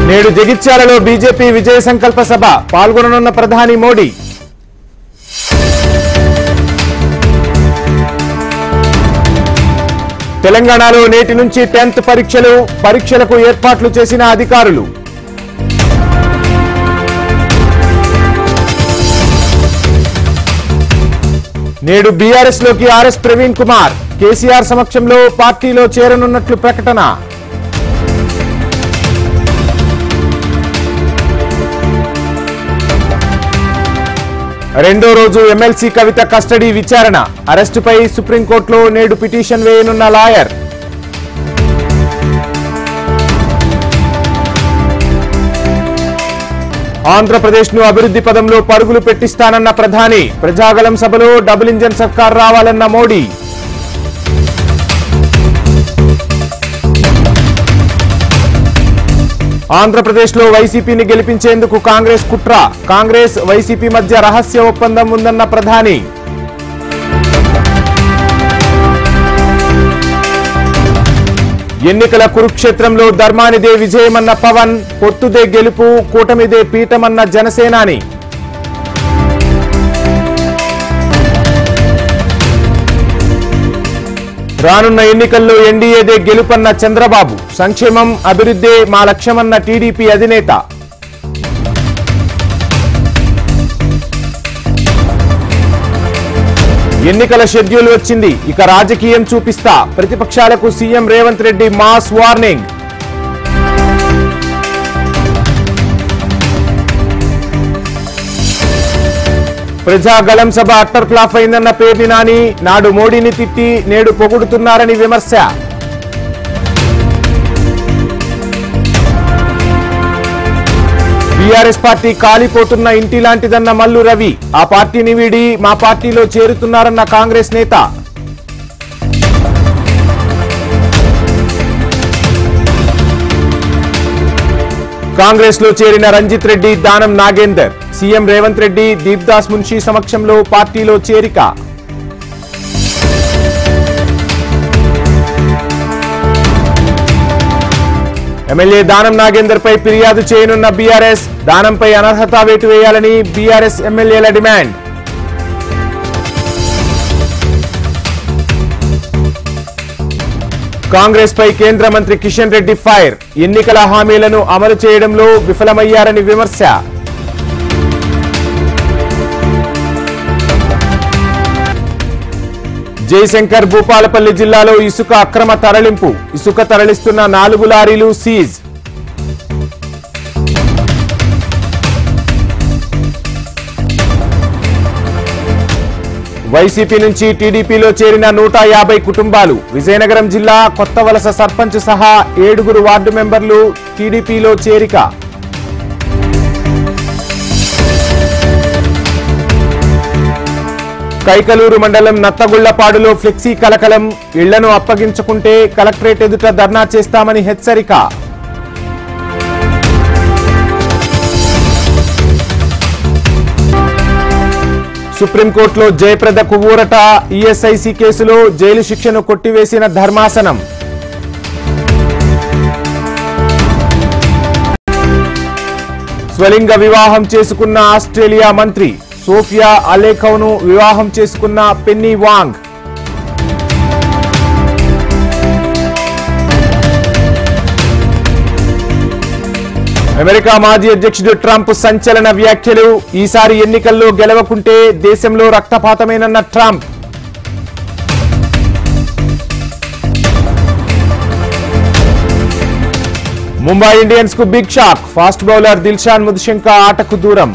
నేడు జగిత్యాలలో బీజేపీ విజయ సంకల్ప సభ పాల్గొననున్న ప్రధాని మోడీ. తెలంగాణలో నేటి నుంచి 10th పరీక్షలకు ఏర్పాట్లు చేసిన అధికారులు. నేడు బీఆర్ఎస్ లోకి ఆర్ఎస్ ప్రవీణ్ కుమార్ కేసీఆర్ సమక్షంలో పార్టీలో చేరనున్నట్లు ప్రకటన. రెండో రోజు ఎమ్మెల్సీ కవిత కస్టడీ విచారణ. అరెస్టుపై సుప్రీంకోర్టులో నేడు పిటిషన్ వేయనున్న లాయర్. ఆంధ్రప్రదేశ్ను అభివృద్ధి పదంలో పరుగులు పెట్టిస్తానన్న ప్రధాని. ప్రజాగళం సభలో డబుల్ ఇంజన్ సర్కార్ రావాలన్న మోడీ. ఆంధ్రప్రదేశ్లో వైసీపీని గెలిపించేందుకు కాంగ్రెస్ కుట్ర. కాంగ్రెస్ వైసీపీ మధ్య రహస్య ఒప్పందం ఉందన్న ప్రధాని. ఎన్నికల కురుక్షేత్రంలో ధర్మానిదే విజయమన్న పవన్. పొత్తుదే గెలుపు, కూటమిదే పీఠమన్న జనసేనాని. రానున్న ఎన్నికల్లో ఎన్డీఏదే గెలుపన్న చంద్రబాబు. సంక్షేమం అభివృద్ధే మా లక్ష్యమన్న టీడీపీ అధినేత. ఎన్నికల షెడ్యూల్ వచ్చింది, ఇక రాజకీయం చూపిస్తా. ప్రతిపక్షాలకు CM Revanth Reddy mass warning. Prajagalam సభ అట్టర్ ఫ్లాప్ అయిందన్న పేర్ని నాని. నాడు మోడీని తిట్టి నేడు పొగుడుతున్నారని విమర్శ. బీఆర్ఎస్ పార్టీ కాలిపోతున్న ఇంటి లాంటిదన్న మల్లు రవి. ఆ పార్టీని వీడి మా పార్టీలో చేరుతున్నారన్న కాంగ్రెస్ నేత. కాంగ్రెస్ లో చేరిన రంజిత్ రెడ్డి, దానం నాగేందర్. సీఎం రేవంత్ రెడ్డి, దీప్దాస్ మున్షి సమక్షంలో పార్టీలో చేరిక. ఎమ్మెల్యే దానం నాగేందర్ పై ఫిర్యాదు చేయనున్న బీఆర్ఎస్. దానంపై అనర్హత వేటు వేయాలని బీఆర్ఎస్ ఎమ్మెల్యేల డిమాండ్. కాంగ్రెస్ పై కేంద్ర మంత్రి కిషన్ రెడ్డి ఫైర్. ఎన్నికల హామీలను అమలు చేయడంలో విఫలమయ్యారని విమర్శ. జయశంకర్ భూపాలపల్లి జిల్లాలో ఇసుక అక్రమ తరలింపు. ఇసుక తరలిస్తున్న 4 లారీలు సీజ్. వైసీపీ నుంచి టీడీపీలో చేరిన 150 కుటుంబాలు. విజయనగరం జిల్లా కొత్తవలస సర్పంచ్ సహా 7 వార్డు మెంబర్లు టీడీపీలో చేరిక. కైకలూరు మండలం నత్తగుళ్లపాడులో ఫ్లెక్సీ కలకలం. ఇళ్లను అప్పగించుకుంటే కలెక్టరేట్ ఎదుట ధర్నా చేస్తామని హెచ్చరిక. సుప్రీంకోర్టులో జయప్రదకు ఊరట. ఈఎస్ఐసి కేసులో జైలు శిక్షను కొట్టివేసిన ధర్మాసనం. స్వలింగ వివాహం చేసుకున్న ఆస్ట్రేలియా మంత్రి. సోఫియా అలేఖౌను వివాహం చేసుకున్న పెన్నీ వాంగ్. అమెరికా మాజీ అధ్యక్షుడు ట్రంప్ సంచలన వ్యాఖ్యలు. ఈసారి ఎన్నికల్లో గెలవకుంటే దేశంలో రక్తపాతమేనన్న ట్రంప్. ముంబై ఇండియన్స్ కు big shock. Fast bowler Dilshan Madushanka ఆటకు దూరం.